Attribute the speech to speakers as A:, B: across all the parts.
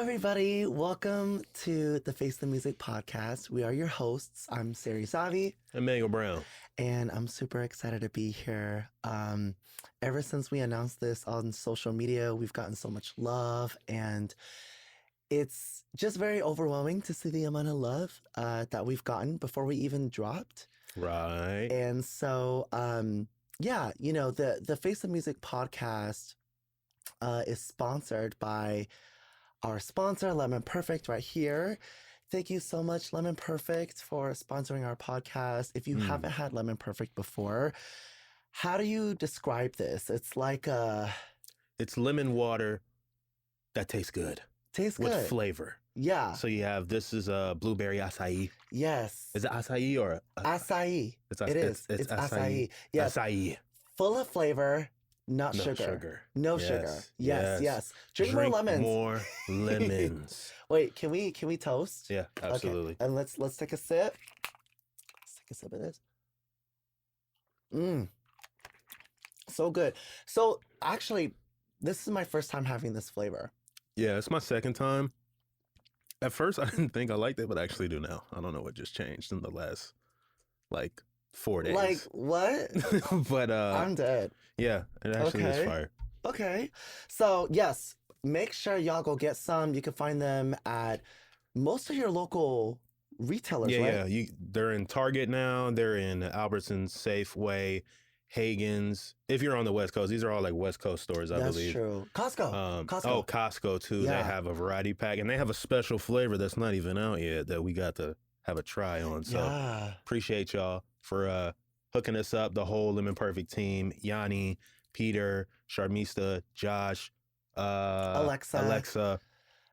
A: everybody. Welcome to the Face the Music podcast. We are your hosts. I'm Sarey.
B: Emanuel Brown.
A: And I'm super excited to be here. Ever since we announced this on social media, we've gotten so much love, and it's just very overwhelming to see the amount of love that we've gotten before we even dropped.
B: Right.
A: And so, the Face the Music podcast is sponsored by our sponsor, Lemon Perfect, right here. Thank you so much, Lemon Perfect, for sponsoring our podcast. If you haven't had Lemon Perfect before, how do you describe this? It's like
B: It's lemon water that tastes good.
A: Tastes
B: with
A: good.
B: flavor.
A: Yeah.
B: So you have, this is a blueberry acai.
A: Yes.
B: Is it acai or?
A: Acai.
B: It's
A: It's acai. Yes.
B: Acai.
A: Full of flavor, not
B: No
A: sugar.
B: sugar.
A: No
B: Yes.
A: sugar. Yes. Drink more
B: Drink
A: lemons.
B: more lemons.
A: Wait, can we toast?
B: Yeah, absolutely.
A: Okay. And let's take a sip. Let's take a sip of this. So good. So actually, this is my first time having this flavor.
B: Yeah, it's my second time. At first, I didn't think I liked it, but I actually do now. I don't know what just changed in the last, 4 days.
A: Like, what?
B: But,
A: I'm dead.
B: yeah, it actually is fire.
A: Okay. So, yes, make sure y'all go get some. You can find them at most of your local retailers, right?
B: Yeah. They're in Target now. They're in Albertsons, Safeway, Hagen's. If you're on the West Coast, these are all like West Coast stores, I believe.
A: That's true. Costco.
B: Oh, Costco too.
A: Yeah.
B: They have a variety pack, and they have a special flavor that's not even out yet that we got to have a try on. So appreciate y'all for hooking us up, the whole Lemon Perfect team. Yanni, Peter, Sharmista, Josh, Alexa.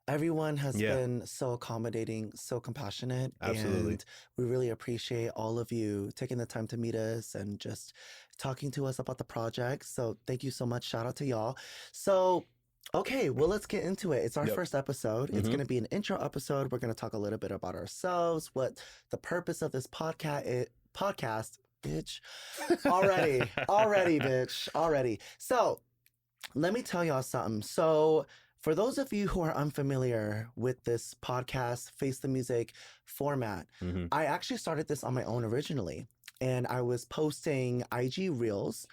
A: Everyone has been so accommodating, so compassionate.
B: Absolutely.
A: And we really appreciate all of you taking the time to meet us and just talking to us about the project. So thank you so much. Shout out to y'all. So, okay, well, let's get into it. It's our first episode. It's going to be an intro episode. We're going to talk a little bit about ourselves, what the purpose of this podcast, bitch. Already, bitch. Already. So let me tell y'all something. So for those of you who are unfamiliar with this podcast, Face the Music format, I actually started this on my own originally. And I was posting IG Reels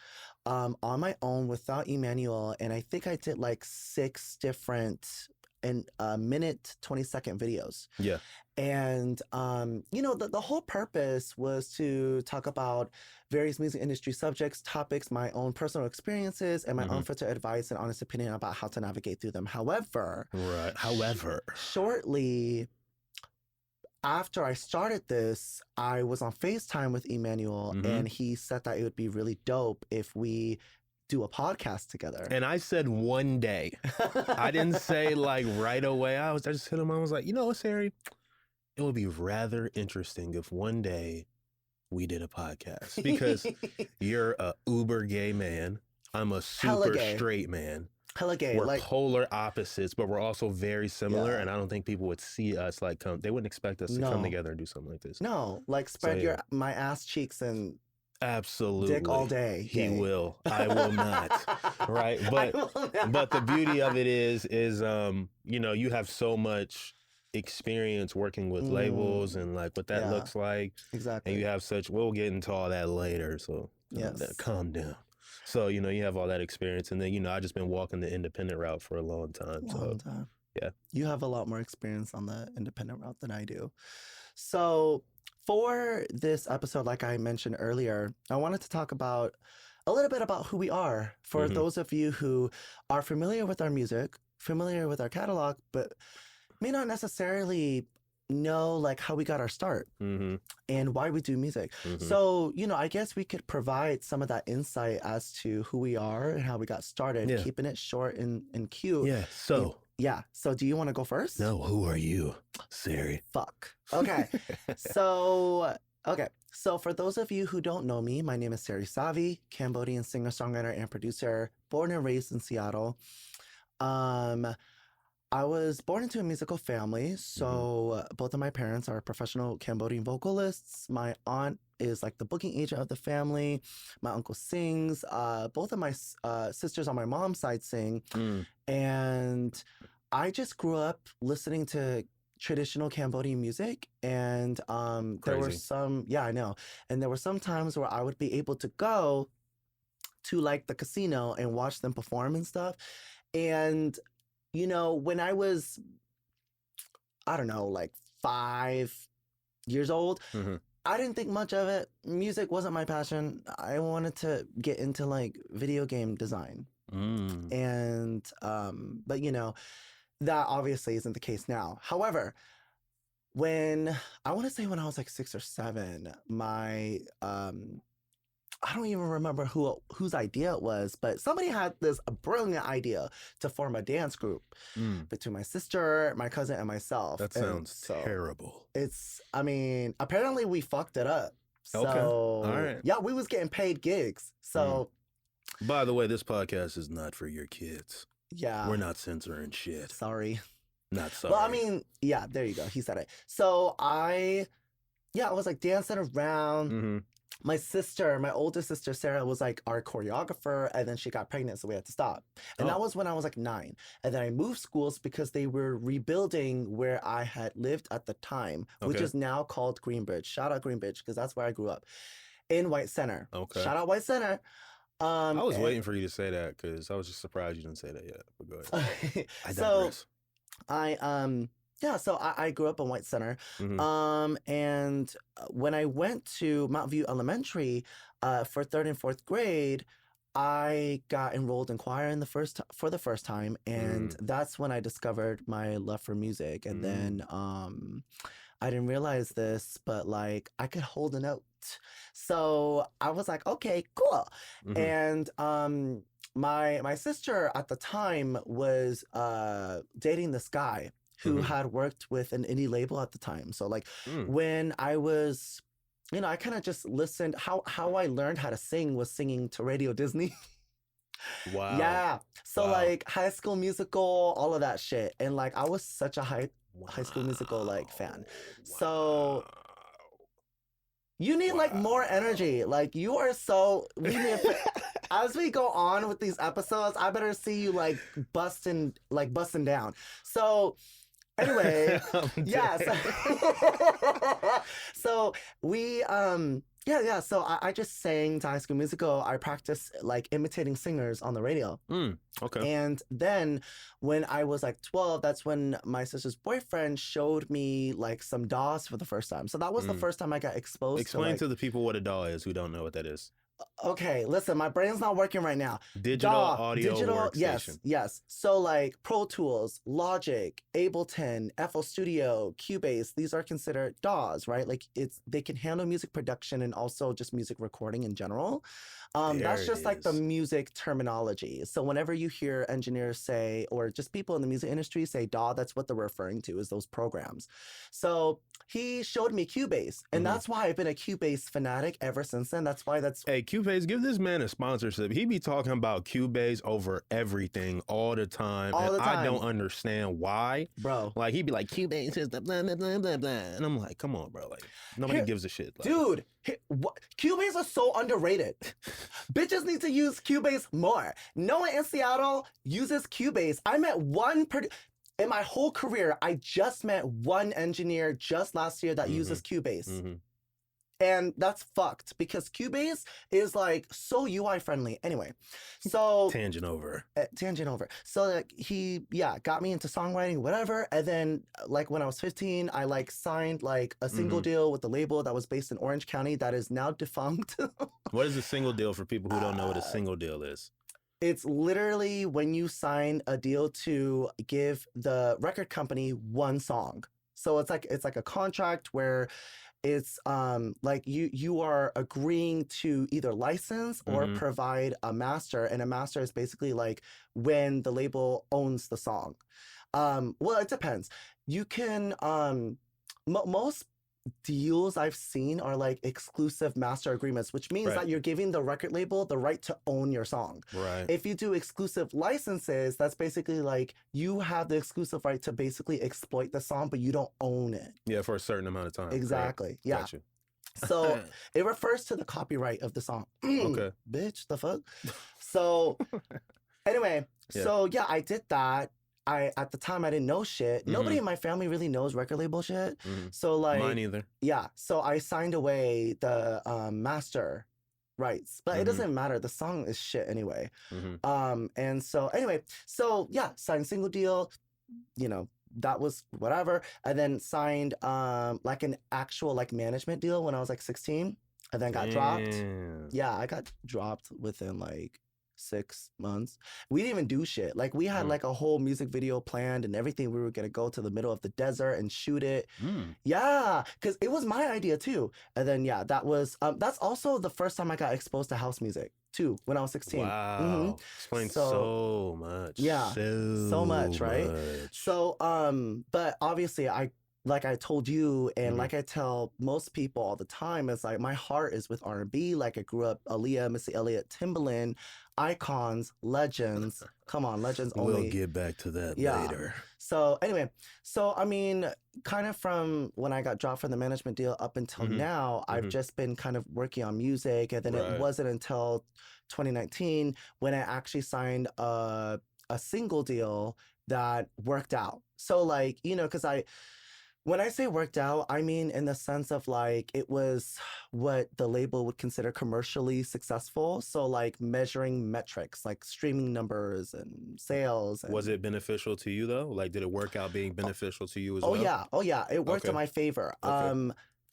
A: on my own without Emanuel. And I think I did like 6 different minute, 20-second videos.
B: Yeah.
A: And, the whole purpose was to talk about various music industry subjects, topics, my own personal experiences, and my unfiltered advice and honest opinion about how to navigate through them. However, shortly after I started this, I was on FaceTime with Emanuel, and he said that it would be really dope if we do a podcast together.
B: And I said one day. I didn't say right away. I just hit him. I was like, you know what, Sarey? It would be rather interesting if one day we did a podcast, because you're a uber gay man. I'm a super straight man.
A: Hella gay.
B: We're polar opposites, but we're also very similar. And I don't think people would see us they wouldn't expect us to come together and do something like this.
A: No, spread my ass cheeks and
B: absolutely
A: dick all day.
B: He will. I will not. Right. But the beauty of it is you have so much experience working with labels and what that looks like.
A: Exactly.
B: And you have we'll get into all that later. So calm down. So, you have all that experience. And then, I just been walking the independent route for a long time. Yeah.
A: You have a lot more experience on the independent route than I do. So for this episode, like I mentioned earlier, I wanted to talk about a little bit about who we are. For those of you who are familiar with our music, familiar with our catalog, but may not necessarily know how we got our start and why we do music. So, I guess we could provide some of that insight as to who we are and how we got started, keeping it short and cute.
B: Yeah. So
A: do you want to go first?
B: No, who are you, Sarey?
A: Fuck. Okay. So for those of you who don't know me, my name is Sarey, Cambodian singer-songwriter and producer, born and raised in Seattle. I was born into a musical family, so both of my parents are professional Cambodian vocalists. My aunt is the booking agent of the family. My uncle sings. Both of my sisters on my mom's side sing. And I just grew up listening to traditional Cambodian music, and there were
B: Crazy.
A: some, yeah, I know, and there were some times where I would be able to go to like the casino and watch them perform and stuff. And when I was, I don't know, like 5 years old,
B: Mm-hmm.
A: I didn't think much of it. Music wasn't my passion. I wanted to get into like video game design. And but that obviously isn't the case now. However, when I want to say when I was like 6 or 7, my I don't even remember whose idea it was, but somebody had this brilliant idea to form a dance group between my sister, my cousin, and myself.
B: That sounds terrible.
A: Apparently we fucked it up. So,
B: okay. All right.
A: Yeah, we was getting paid gigs. So,
B: by the way, this podcast is not for your kids.
A: Yeah.
B: We're not censoring shit.
A: Sorry.
B: Not sorry.
A: Well, yeah, there you go. He said it. So I was like dancing around.
B: Mm-hmm.
A: My sister, my older sister, Sarah, was like our choreographer, and then she got pregnant, so we had to stop. And that was when I was like 9. And then I moved schools because they were rebuilding where I had lived at the time, which is now called Greenbridge. Shout out Greenbridge, because that's where I grew up. In White Center. Okay. Shout out White Center.
B: I was waiting for you to say that, because I was just surprised you didn't say that yet. But go ahead. I digress.
A: So I grew up in White Center.
B: Mm-hmm.
A: And when I went to Mount View Elementary for 3rd and 4th grade, I got enrolled in choir for the first time. And that's when I discovered my love for music. And then I didn't realize this, but like I could hold a note. So I was like, okay, cool. And my sister at the time was dating this guy who had worked with an indie label at the time. So like when I was, I kind of just listened. How I learned how to sing was singing to Radio Disney.
B: Wow.
A: Yeah. So like High School Musical, all of that shit. And like I was such a High School Musical like fan. So you need like more energy. Like you are so, as we go on with these episodes, I better see you like busting down. So anyway, yeah. So we, so I just sang to High School Musical. I practiced like imitating singers on the radio.
B: Okay.
A: And then when I was like 12, that's when my sister's boyfriend showed me like some DAWs for the first time. So that was the first time I got exposed
B: Explain to the people what a DAW is who don't know what that is.
A: Okay, listen, my brain's not working right now.
B: Digital audio workstation.
A: Yes. So like Pro Tools, Logic, Ableton, FL Studio, Cubase, these are considered DAWs, right? Like they can handle music production and also just music recording in general. That's just like the music terminology. So whenever you hear engineers say, or just people in the music industry say DAW, that's what they're referring to, is those programs. So he showed me Cubase, and that's why I've been a Cubase fanatic ever since then.
B: Hey, Cubase, give this man a sponsorship. He be talking about Cubase over everything all the time. I don't understand why.
A: Bro.
B: Like, he'd be like, Cubase is the blah, blah, blah, blah, blah. And I'm like, come on, bro. Like, nobody gives a shit. Like,
A: dude, Cubase is so underrated. Bitches need to use Cubase more. No one in Seattle uses Cubase. I met in my whole career, I just met one engineer just last year that uses Cubase. And that's fucked because Cubase is like so UI friendly. Anyway, so
B: tangent over.
A: So like he got me into songwriting, whatever. And then like when I was 15, I like signed like a single deal with the label that was based in Orange County that is now defunct.
B: What is a single deal for people who don't know what a single deal is?
A: It's literally when you sign a deal to give the record company one song. So it's like a contract where it's like you are agreeing to either license or provide a master, and a master is basically like when the label owns the song. Well, it depends. You can most deals I've seen are like exclusive master agreements, which means that you're giving the record label the right to own your song.
B: Right.
A: If you do exclusive licenses, that's basically like you have the exclusive right to basically exploit the song, but you don't own it.
B: Yeah, for a certain amount of time.
A: Exactly.
B: Right?
A: Yeah.
B: Gotcha.
A: So it refers to the copyright of the song.
B: Okay.
A: Bitch, the fuck? So anyway, I did that. at the time I didn't know shit. Nobody in my family really knows record label shit. So like
B: mine either.
A: Yeah. So I signed away the master rights, but it doesn't matter. The song is shit anyway. And so anyway, so yeah, signed single deal, you know, that was whatever. And then signed like an actual like management deal when I was like 16, and then got dropped. Yeah, I got dropped within like 6 months. We didn't even do shit. Like we had like a whole music video planned and everything. We were gonna go to the middle of the desert and shoot it. Yeah, because it was my idea too. And then yeah, that was that's also the first time I got exposed to house music too, when I was 16.
B: Wow. Explains so much.
A: Yeah. So much, right?
B: much.
A: So but obviously like I told you, and like I tell most people all the time, it's like my heart is with R&B. Like I grew up Aaliyah, Missy Elliott, Timbaland, icons, legends. Come on, legends only.
B: We'll get back to that later.
A: So anyway, so I mean, kind of from when I got dropped from the management deal up until now, I've just been kind of working on music, and then it wasn't until 2019 when I actually signed a single deal that worked out. So like, you know, because when I say worked out, I mean in the sense of like it was what the label would consider commercially successful. So like measuring metrics like streaming numbers and sales. And...
B: Was it beneficial to you though? Like did it work out being beneficial to you as well?
A: Oh yeah. It worked in my favor.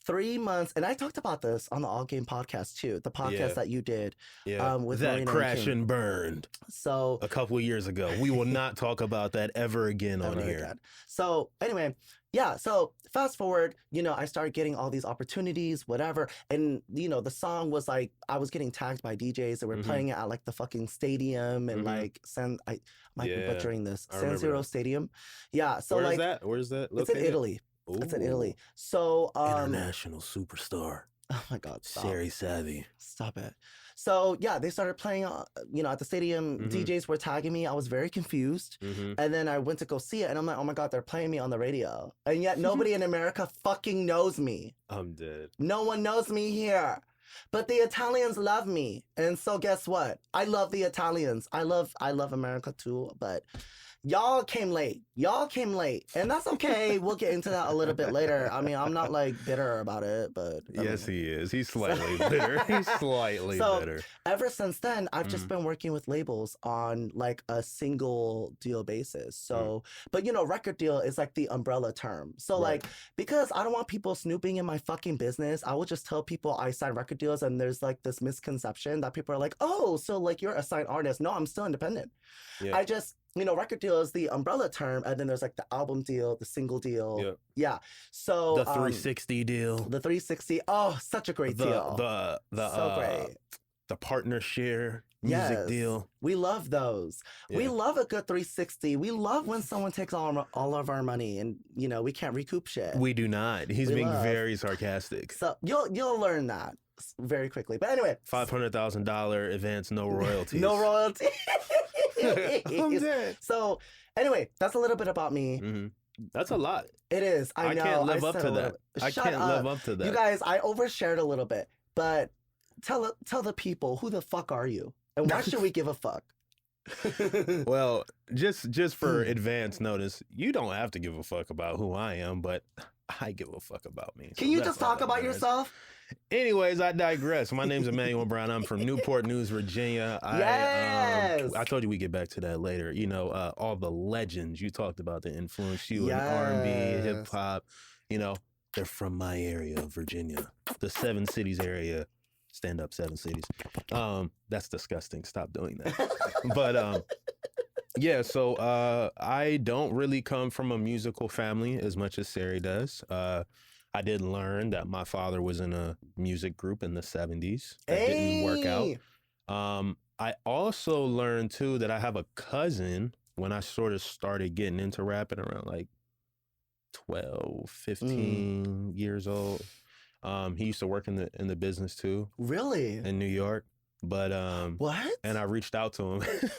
A: 3 months, and I talked about this on the All Game podcast too, the podcast that you did. With
B: that
A: Marina
B: crash
A: King.
B: and burned.
A: So
B: a couple of years ago. We will not talk about that ever again on here.
A: Again. So anyway, yeah, so fast forward, you know, I started getting all these opportunities, whatever. And, you know, the song was like, I was getting tagged by DJs that were playing it at like the fucking stadium and like, I might be butchering this, San Siro Stadium. Yeah, so
B: Where's that? Where's that located?
A: It's in Italy. Ooh. It's in Italy. So,
B: international superstar.
A: Oh my God, stop.
B: Sarey savvy.
A: Stop it. So yeah, they started playing, you know, at the stadium. DJs were tagging me. I was very confused. And then I went to go see it, and I'm like, oh my God, they're playing me on the radio. And yet nobody in America fucking knows me. I'm dead. No one knows me here. But the Italians love me. And so guess what? I love the Italians. I love America too, but y'all came late. And that's okay. We'll get into that a little bit later. I mean, I'm not like bitter about it, but
B: yes, he is. He's slightly bitter. He's slightly bitter.
A: Ever since then, I've just been working with labels on like a single deal basis. So, but you know, record deal is like the umbrella term. So like, because I don't want people snooping in my fucking business, I will just tell people I sign record deals, and there's like this misconception that people are like, oh, so like you're a signed artist. No, I'm still independent. Yeah. I just, you know, record deal is the umbrella term, and then there's like the album deal, the single deal. Yeah. So
B: the 360 deal.
A: The 360. Oh, such a great deal.
B: So great. The partner share music deal.
A: We love those. Yeah. We love a good 360. We love when someone takes all of our money and, you know, we can't recoup shit.
B: We do not. He's being very sarcastic.
A: So you'll learn that very quickly. But anyway.
B: $500,000 advance, no royalties.
A: No royalty.
B: I'm dead.
A: So anyway, that's a little bit about me.
B: That's a lot.
A: It is. I know.
B: Can't live up to that.
A: I can't live up to that. You guys, I overshared a little bit, but tell the people, who the fuck are you? And why should we give a fuck?
B: Well, just for advance notice, you don't have to give a fuck about who I am, but I give a fuck about me.
A: Can you just talk about yourself?
B: Anyways, I digress. My name's Emanuel Brown. I'm from Newport News, Virginia. I told you we get back to that later. You know, all the legends you talked about that influenced you in R&B, hip hop. You know, they're from my area of Virginia, the 7 cities area. Stand up, 7 cities. That's disgusting. Stop doing that. But yeah, so I don't really come from a musical family as much as Sarey does. I did learn that my father was in a music group in the 70s. That didn't work out. I also learned, too, that I have a cousin when I sort of started getting into rapping around like 12, 15 years old. He used to work in the business, too.
A: Really?
B: In New York. But
A: what?
B: And I reached out to him.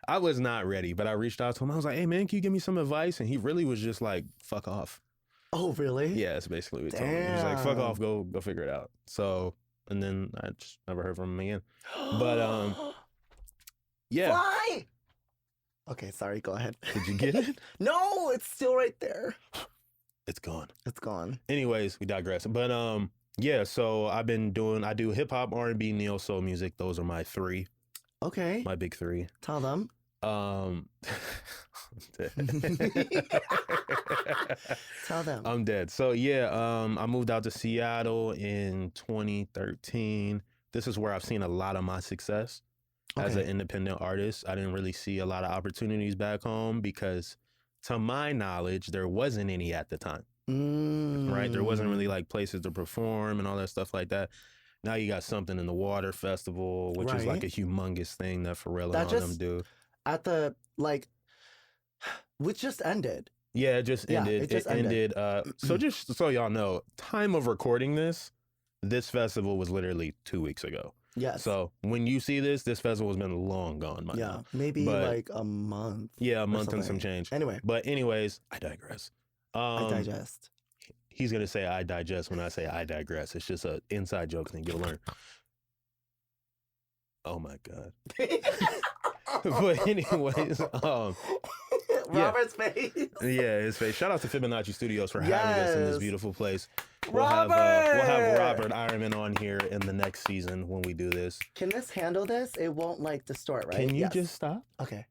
B: I was not ready, but I reached out to him. I was like, hey, man, can you give me some advice? And he really was just like, fuck off.
A: Oh, really?
B: Yeah, that's basically what he told me. He was like, fuck off, go figure it out. So, and then I just never heard from him again. But, yeah.
A: Why? Okay, sorry, go ahead.
B: Did you get it?
A: No, it's still right there.
B: It's gone.
A: It's gone.
B: Anyways, we digress. But yeah, so I do hip hop, R&B, neo soul music. Those are my three.
A: Okay.
B: My big three.
A: Tell them.
B: I'm
A: Tell them.
B: I'm dead. So yeah, I moved out to Seattle in 2013. This is where I've seen a lot of my success as an independent artist. I didn't really see a lot of opportunities back home because, to my knowledge, there wasn't any at the time. Right? There wasn't really like places to perform and all that stuff like that. Now you got Something in the Water Festival, which is like a humongous thing that Pharrell and all them do.
A: At the, like, which just ended.
B: Yeah, it just ended.
A: It just
B: ended. So just so y'all know, time of recording this festival was literally 2 weeks ago.
A: Yes.
B: So when you see this festival has been long gone by now.
A: Maybe like a month.
B: Yeah, a month and some change.
A: Anyway.
B: But anyways, I digress.
A: I digest.
B: He's going to say I digest when I say I digress. It's just an inside joke thing. You'll learn. Oh my God. But anyways,
A: Robert's face.
B: Yeah, his face. Shout out to Fibonacci Studios for having us in this beautiful place. We'll
A: Robert!
B: have Robert Ironman on here in the next season when we do this.
A: Can this handle this? It won't like distort, right?
B: Can you just stop?
A: Okay.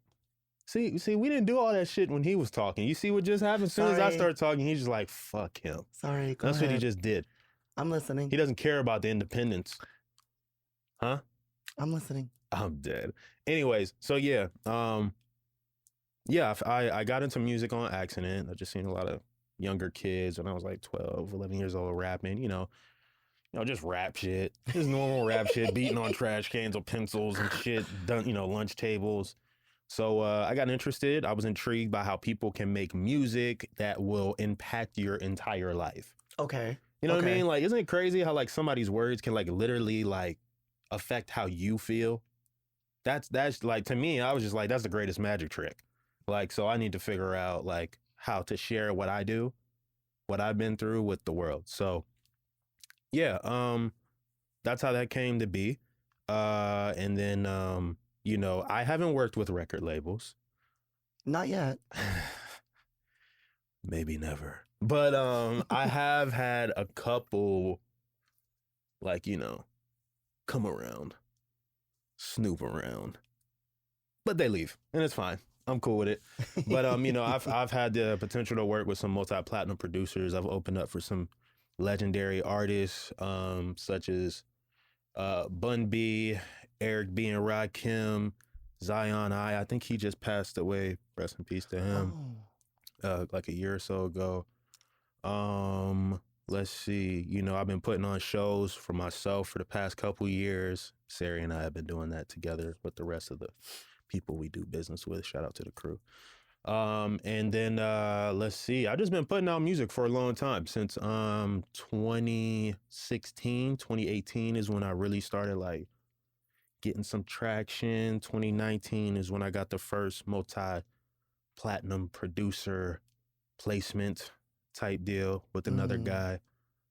B: See, we didn't do all that shit when he was talking. You see what just happened? As soon as I start talking, he's just like, fuck him.
A: Sorry, go
B: That's
A: ahead.
B: what he just did.
A: I'm listening.
B: He doesn't care about the independence. Huh?
A: I'm listening.
B: I'm dead. Anyways, so yeah. Yeah, I got into music on accident. I just seen a lot of younger kids when I was like 12, 11 years old rapping, you know, just rap shit. Just normal rap shit, beating on trash cans or pencils and shit, done, lunch tables. So I got interested. I was intrigued by how people can make music that will impact your entire life.
A: Okay.
B: You know what I mean? Like, isn't it crazy how like somebody's words can like literally like affect how you feel? That's like, to me, I was just like, that's the greatest magic trick. Like, so I need to figure out like how to share what I do, what I've been through with the world. So yeah, that's how that came to be. And then, I haven't worked with record labels.
A: Not yet.
B: Maybe never. But I have had a couple, like, come around, snoop around, but they leave, and it's fine. I'm cool with it. But I've had the potential to work with some multi-platinum producers. I've opened up for some legendary artists, such as Bun B, Eric B and Rakim, Zion I think he just passed away. Rest in peace to him. Like a year or so ago. Let's see. I've been putting on shows for myself for the past couple years. Sarey and I have been doing that together with the rest of the people we do business with. Shout out to the crew. And then let's see. I've just been putting out music for a long time. Since 2016, 2018 is when I really started like getting some traction. 2019 is when I got the first multi-platinum producer placement type deal with another guy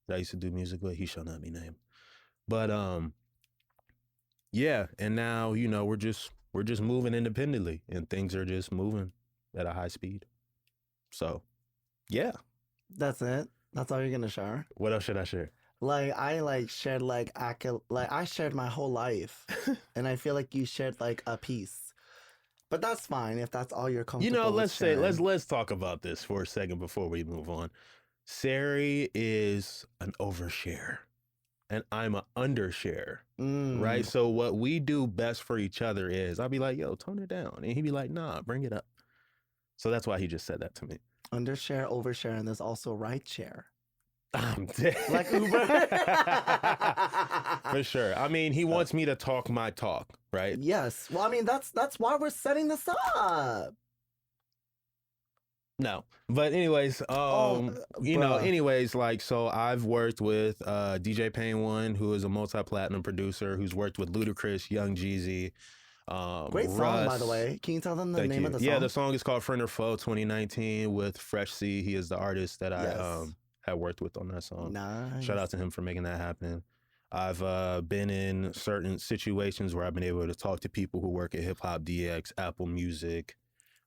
B: that I used to do music with. He shall not be named. But yeah, and now we're just moving independently, and things are just moving at a high speed. So yeah,
A: that's it. That's all you're gonna share.
B: What else should I share?
A: Like I shared I shared my whole life, and I feel like you shared like a piece. But that's fine if that's all you're comfortable with
B: let's talk about this for a second before we move on. Sarey is an overshare, and I'm an undershare, right? So what we do best for each other is I'll be like, yo, tone it down. And he'd be like, nah, bring it up. So that's why he just said that to me.
A: Undershare, overshare, and there's also right share.
B: I'm dead.
A: Like Uber.
B: For sure. I mean, he wants me to talk my talk, right?
A: Yes. Well, I mean, that's why we're setting this up.
B: No. But anyways, anyways, like, so I've worked with DJ Ep.1, who is a multi-platinum producer, who's worked with Ludacris, Young Jeezy.
A: Great song, by the way. Can you tell them the name of the song?
B: Yeah, the song is called Friend or Foe 2019 with Fresh C. He is the artist that I had worked with on that song.
A: Nice.
B: Shout out to him for making that happen. I've been in certain situations where I've been able to talk to people who work at Hip Hop DX, Apple Music,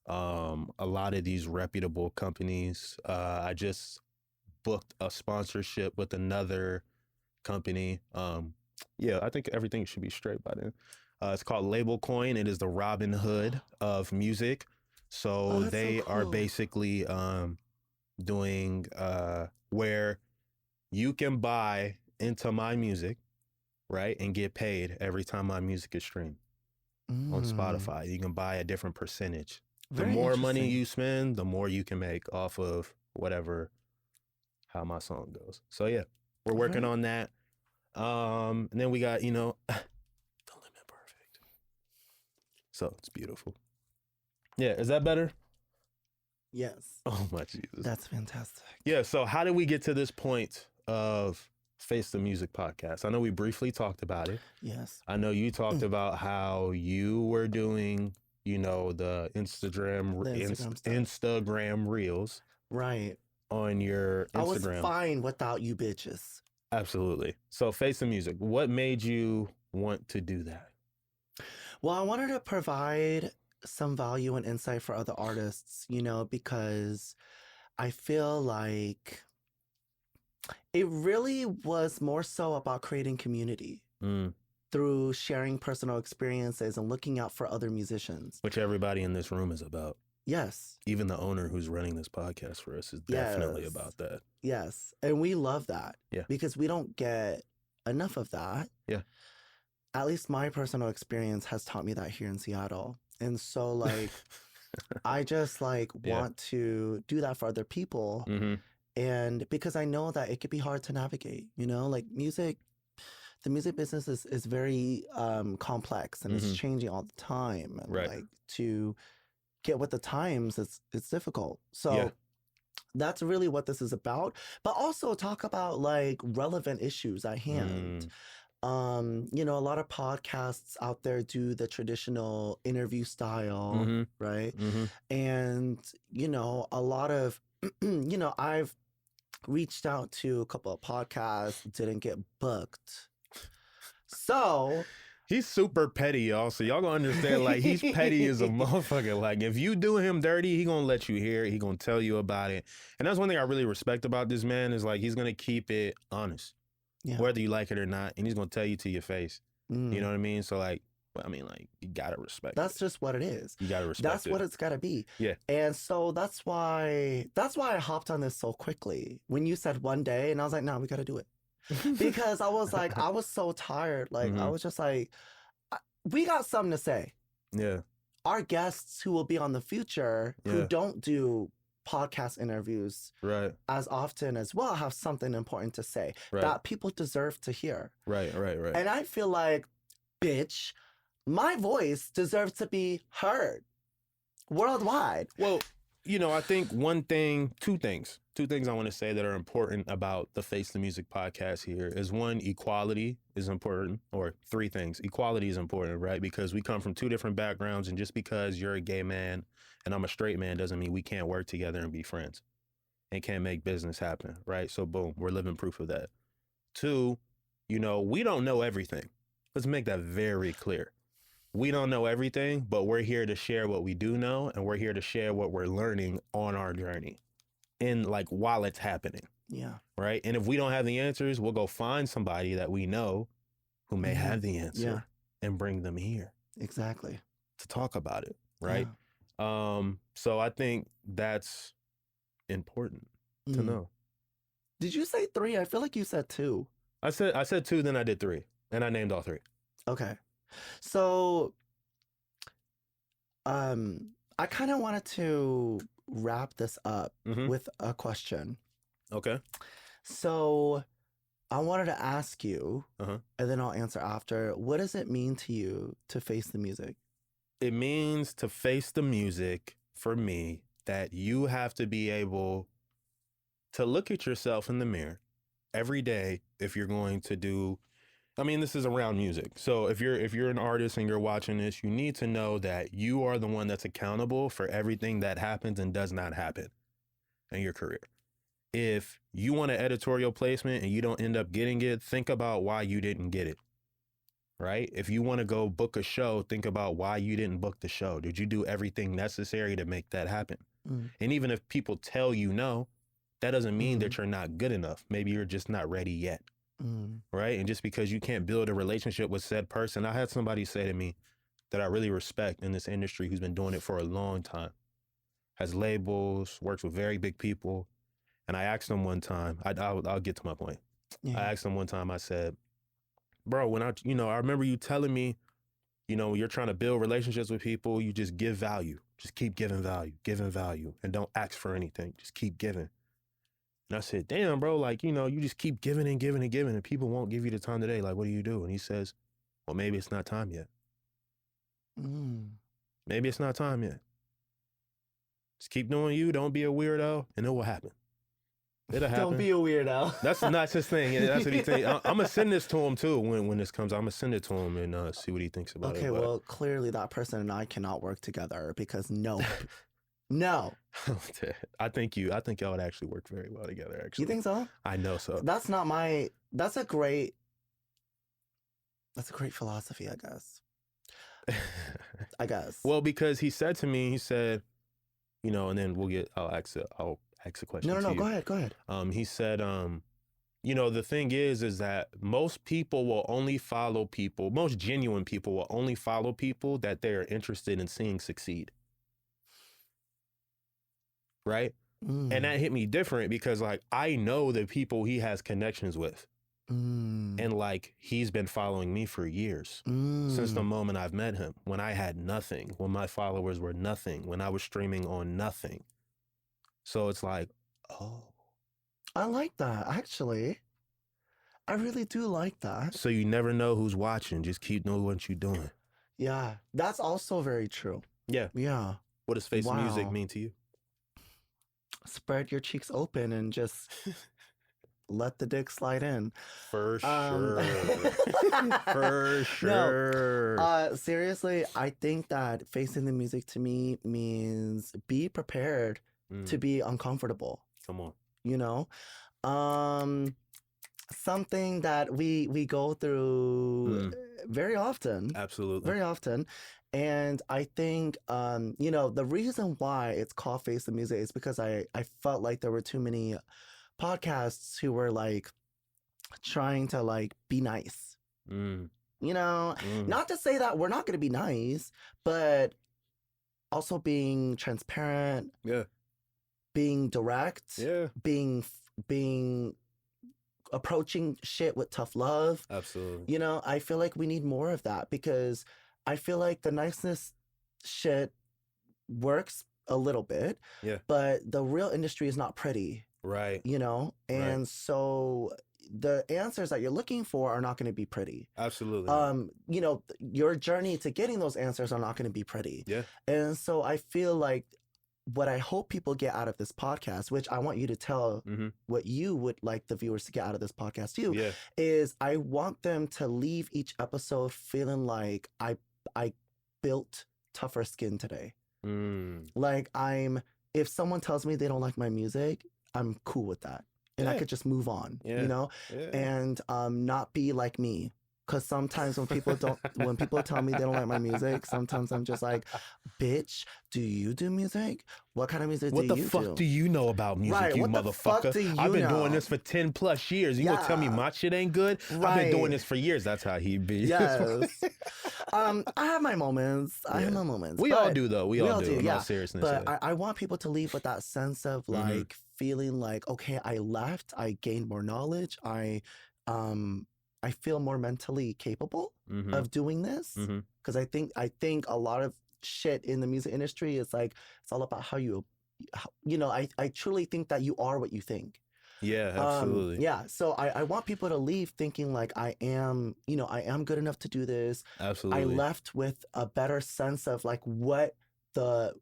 B: a lot of these reputable companies. I just booked a sponsorship with another company. Yeah, I think everything should be straight by then. It's called Label Coin. It is the Robin Hood of music. So
A: that's
B: they
A: so
B: are
A: cool.
B: basically doing where you can buy into my music, right, and get paid every time my music is streamed on Spotify. You can buy a different percentage. The
A: Very
B: more money
A: interesting.
B: you spend, the more you can make off of whatever, how my song goes. So yeah, we're working on that. And then we got, the limit perfect. So it's beautiful. Yeah, is that better?
A: Yes.
B: Oh my Jesus.
A: That's fantastic.
B: Yeah, so how did we get to this point of Face the Music podcast? I know we briefly talked about it.
A: Yes.
B: I know you talked about how you were doing, the Instagram reels.
A: Right.
B: On your Instagram.
A: I was fine without you bitches.
B: Absolutely. So Face the Music, what made you want to do that?
A: Well, I wanted to provide some value and insight for other artists, because I feel like it really was more so about creating community through sharing personal experiences and looking out for other musicians.
B: Which everybody in this room is about.
A: Yes.
B: Even the owner who's running this podcast for us is definitely about that.
A: Yes. And we love that.
B: Yeah.
A: Because we don't get enough of that.
B: Yeah.
A: At least my personal experience has taught me that here in Seattle. And so I just want to do that for other people.
B: Mm-hmm.
A: And because I know that it could be hard to navigate, music, the music business is very complex and it's changing all the time. And to get with the times, it's difficult. So that's really what this is about. But also talk about relevant issues at hand. A lot of podcasts out there do the traditional interview style, right? And, a lot of, I've reached out to a couple of podcasts, didn't get booked. So
B: he's super petty, y'all. So y'all gonna understand, he's petty as a motherfucker. If you do him dirty, he gonna let you hear it. He gonna tell you about it. And that's one thing I really respect about this man is he's gonna keep it honest. Yeah. Whether you like it or not, and he's gonna tell you to your face. You know what I mean? So you gotta respect
A: that's it. Just what it is.
B: You gotta respect
A: that's what it's gotta be.
B: Yeah.
A: And so that's why I hopped on this so quickly. When you said one day, and I was like, no, we gotta do it. Because I was I was so tired. I was just we got something to say.
B: Yeah.
A: Our guests who will be on the future, who don't do podcast interviews as often as well, have something important to say that people deserve to hear.
B: Right.
A: And I feel bitch, my voice deserves to be heard worldwide.
B: Well, I think two things I want to say that are important about the Face the Music podcast here is one, equality is important, or three things. Equality is important, right? Because we come from two different backgrounds, and just because you're a gay man and I'm a straight man doesn't mean we can't work together and be friends and can't make business happen, right? So boom, we're living proof of that. Two, we don't know everything. Let's make that very clear. We don't know everything, but we're here to share what we do know, and we're here to share what we're learning on our journey and while it's happening.
A: Yeah.
B: Right? And if we don't have the answers, we'll go find somebody that we know who may have the answer and bring them here.
A: Exactly.
B: To talk about it, right? Yeah. So I think that's important to know.
A: Did you say 3? I feel like you said 2.
B: I said 2, then I did 3, and I named all 3.
A: Okay. So I kind of wanted to wrap this up with a question.
B: Okay.
A: So I wanted to ask you, and then I'll answer after. What does it mean to you to face the music?
B: It means to face the music, for me, that you have to be able to look at yourself in the mirror every day if you're going to do. I mean, this is around music. So if you're an artist and you're watching this, you need to know that you are the one that's accountable for everything that happens and does not happen in your career. If you want an editorial placement and you don't end up getting it, think about why you didn't get it. right? If you want to go book a show, think about why you didn't book the show. Did you do everything necessary to make that happen?
A: Mm.
B: And even if people tell you no, that doesn't mean
A: Mm.
B: that you're not good enough. Maybe you're just not ready yet,
A: Mm.
B: right? And just because you can't build a relationship with said person, I had somebody say to me that I really respect in this industry who's been doing it for a long time, has labels, works with very big people. And I asked him one time, I'll get to my point.
A: Yeah.
B: I asked him one time, I said, bro, when I remember you telling me, when you're trying to build relationships with people, you just give value. Just keep giving value, and don't ask for anything. Just keep giving. And I said, damn, bro, like, you just keep giving and giving and giving, and people won't give you the time today. Like, what do you do? And he says, well, maybe it's not time yet.
A: Mm.
B: Maybe it's not time yet. Just keep doing you. Don't be a weirdo, and it will happen. It'll happen.
A: Don't be a weirdo.
B: That's his thing. Yeah, that's what he thinks. I'm gonna send this to him too when this comes. I'm gonna send it to him and see what he thinks about it.
A: Okay, well, clearly that person and I cannot work together because no.
B: I think y'all would actually work very well together. Actually,
A: You think so?
B: I know so.
A: That's a great philosophy, I guess.
B: Well, because he said to me, and then I'll ask a question.
A: No, go ahead.
B: He said, the thing is that most people will only follow people, most genuine people will only follow people that they're interested in seeing succeed. Right?
A: Mm.
B: And that hit me different because, like, I know the people he has connections with.
A: Mm.
B: And, like, he's been following me for years since the moment I've met him, when I had nothing, when my followers were nothing, when I was streaming on nothing. So it's like, oh.
A: I like that, actually. I really do like that.
B: So you never know who's watching. Just keep doing what you're doing.
A: Yeah, that's also very true.
B: Yeah.
A: Yeah.
B: What does Face Music mean to you?
A: Spread your cheeks open and just let the dick slide in.
B: For sure. For sure.
A: No, seriously, I think that facing the music to me means be prepared to be uncomfortable.
B: Come on.
A: Something that we go through very often.
B: Absolutely.
A: Very often. And I think, the reason why it's called Face the Music is because I felt like there were too many podcasts who were like trying to like be nice. Not to say that we're not going to be nice, but also being transparent.
B: Yeah.
A: Being direct.
B: Yeah.
A: Being approaching shit with tough love.
B: Absolutely.
A: I feel like we need more of that because I feel like the niceness shit works a little bit.
B: Yeah.
A: But the real industry is not pretty.
B: Right.
A: And
B: right.
A: So the answers that you're looking for are not going to be pretty.
B: Absolutely.
A: Your journey to getting those answers are not going to be pretty.
B: Yeah.
A: And so I feel like what I hope people get out of this podcast, which I want you to tell what you would like the viewers to get out of this podcast too, is I want them to leave each episode feeling like I built tougher skin today. Like if someone tells me they don't like my music, I'm cool with that. And I could just move on, and not be like me. Because sometimes when people tell me they don't like my music, sometimes I'm just like, bitch, do you do music? What kind of music do you do?
B: What the fuck do you know about music, you motherfucker? I've been doing this for 10 plus years. You gonna tell me my shit ain't good? I've been doing this for years. That's how he be.
A: Yes. I have my moments.
B: We all do, though. We all do. In all seriousness.
A: But I want people to leave with that sense of like feeling like, okay, I left. I gained more knowledge. I feel more mentally capable of doing this because I think a lot of shit in the music industry is like it's all about how I truly think that you are what you think.
B: Yeah, absolutely.
A: So I want people to leave thinking like I am good enough to do this.
B: Absolutely.
A: I left with a better sense of like what the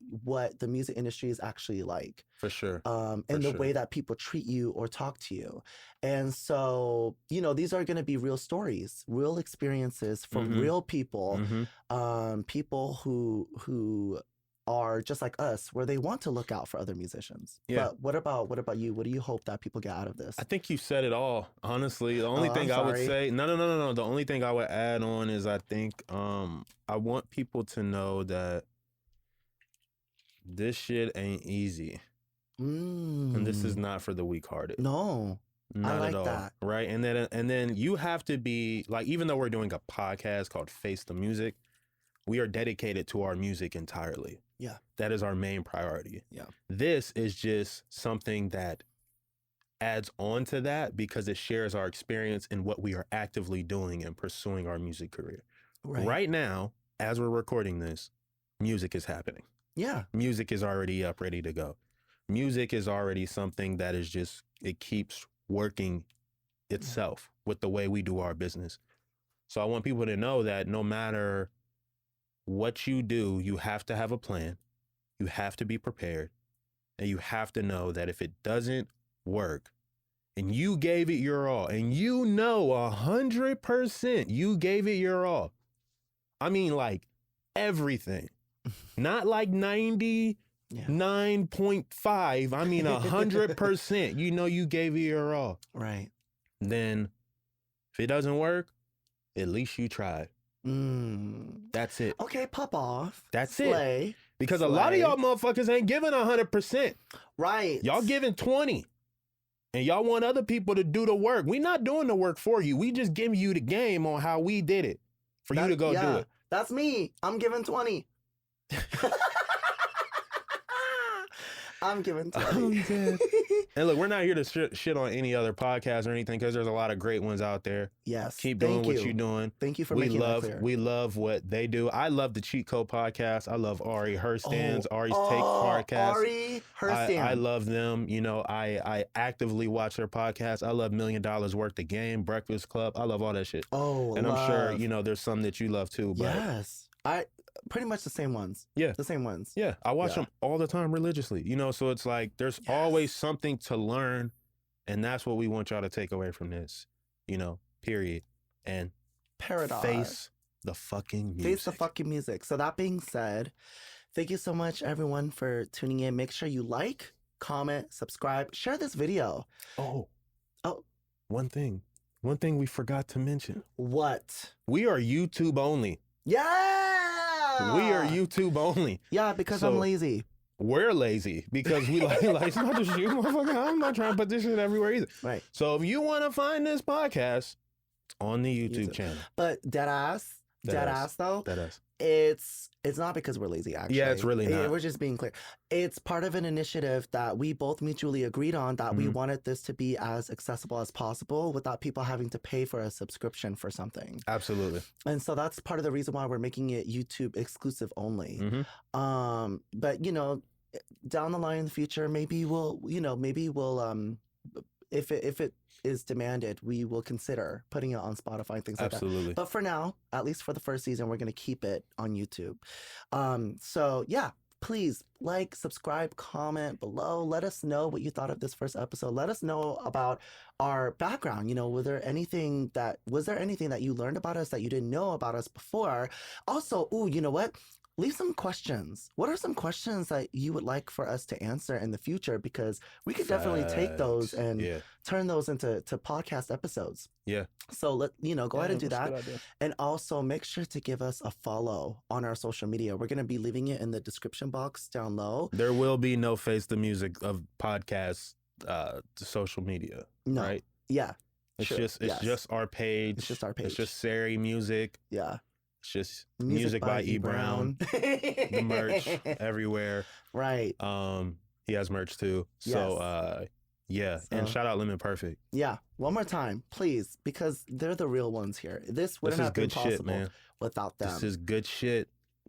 A: music industry is actually like.
B: For sure.
A: And the way that people treat you or talk to you. And so, these are going to be real stories, real experiences from real people, people who are just like us, where they want to look out for other musicians.
B: Yeah.
A: But what about you? What do you hope that people get out of this?
B: I think you said it all. Honestly, the only thing I would say, no. The only thing I would add on is I think I want people to know that this shit ain't easy. And this is not for the weak-hearted.
A: No.
B: Not
A: I like
B: at all.
A: that.
B: Right? And then you have to be like, even though we're doing a podcast called Face the Music, we are dedicated to our music entirely.
A: Yeah.
B: That is our main priority.
A: Yeah.
B: This is just something that adds on to that because it shares our experience in what we are actively doing and pursuing our music career. Right now, as we're recording this, music is happening.
A: Yeah.
B: Music is already up, ready to go. Music is already something that is just, it keeps working itself with the way we do our business. So I want people to know that no matter what you do, you have to have a plan, you have to be prepared, and you have to know that if it doesn't work and you gave it your all, and 100% you gave it your all, I mean like everything, not like 99.5, I mean 100%, you gave it your all.
A: Right.
B: Then if it doesn't work, at least you tried. That's it.
A: Okay, pop off.
B: That's
A: Slay.
B: it. Because a lot of y'all motherfuckers ain't giving 100%.
A: Right.
B: Y'all giving 20. And y'all want other people to do the work. We not doing the work for you. We just giving you the game on how we did it for you to go do it.
A: That's me. I'm giving 20. I'm giving 20.
B: And look, we're not here to shit on any other podcast or anything because there's a lot of great ones out there.
A: Yes.
B: Keep doing what you're doing.
A: Thank you for making that clear.
B: We love what they do. I love the Cheat Code podcast. I love Ari Herstand's Ari's Take podcast.
A: Ari Herstand.
B: I love them. I actively watch their podcast. I love $1 Million Worth of Game, Breakfast Club. I love all that shit. And I'm sure, there's some that you love too. But
A: yes. Pretty much the same ones.
B: Yeah.
A: The same ones.
B: Yeah. I watch them all the time religiously. So it's like there's always something to learn. And that's what we want y'all to take away from this. Period. And
A: Paradox.
B: Face the fucking music.
A: Face the fucking music. So that being said, thank you so much everyone for tuning in. Make sure you like, comment, subscribe, share this video.
B: Oh. One thing we forgot to mention.
A: What?
B: We are YouTube only.
A: Yeah.
B: We are YouTube only.
A: Yeah, because I'm lazy.
B: We're lazy because we like it's not just you, motherfucker. I'm not trying to put this shit everywhere either.
A: Right.
B: So if you want to find this podcast, it's on the YouTube channel.
A: But dead ass though. It's not because we're lazy, actually.
B: Yeah, it's really not.
A: We're just being clear. It's part of an initiative that we both mutually agreed on, that we wanted this to be as accessible as possible without people having to pay for a subscription for something.
B: Absolutely.
A: And so that's part of the reason why we're making it YouTube exclusive only. But down the line in the future, maybe we'll if it is demanded, we will consider putting it on Spotify and things like that. But for now, at least for the first season, we're going to keep it on YouTube. So yeah, please like, subscribe, comment below. Let us know what you thought of this first episode. Let us know about our background. Was there anything that you learned about us that you didn't know about us before? Also, you know what? Leave some questions. What are some questions that you would like for us to answer in the future? Because we could definitely take those and turn those into podcast episodes. Yeah. So go ahead and do that. And also make sure to give us a follow on our social media. We're going to be leaving it in the description box down low.
B: There will be no Face the Music of podcast social media. No. Right?
A: Yeah.
B: It's just our page. It's just our page. It's just Sarey Music.
A: Yeah.
B: It's just music by E. Brown. The merch everywhere. Right. He has merch too. So and shout out Lemon Perfect.
A: Yeah. One more time, please, because they're the real ones here. This wouldn't have been possible without them.
B: This is good shit.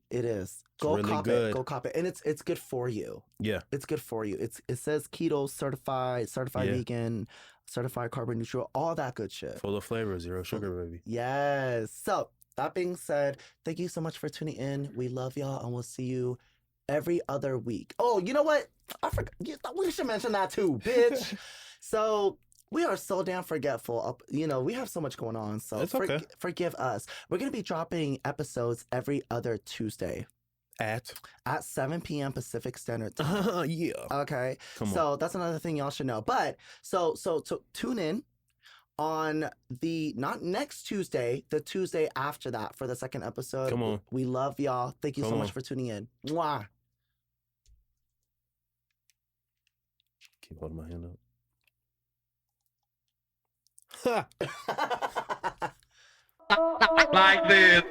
A: It is. Go cop it. Go cop it. And it's good for you. Yeah. It's good for you. It says keto certified vegan, certified carbon neutral, all that good shit.
B: Full of flavor, zero sugar, baby.
A: Yes. So that being said, thank you so much for tuning in. We love y'all, and we'll see you every other week. Oh, you know what? I forgot. We should mention that too, bitch. So we are so damn forgetful. We have so much going on. So forgive us. We're going to be dropping episodes every other Tuesday.
B: At
A: 7 p.m. Pacific Standard Time.
B: yeah.
A: Okay.
B: Come on.
A: So that's another thing y'all should know. But so tune in on the not next Tuesday, the Tuesday after that for the second episode.
B: Come on.
A: We love y'all. Thank you so much for tuning in. Mwah.
B: Keep holding my hand up.
C: Like this.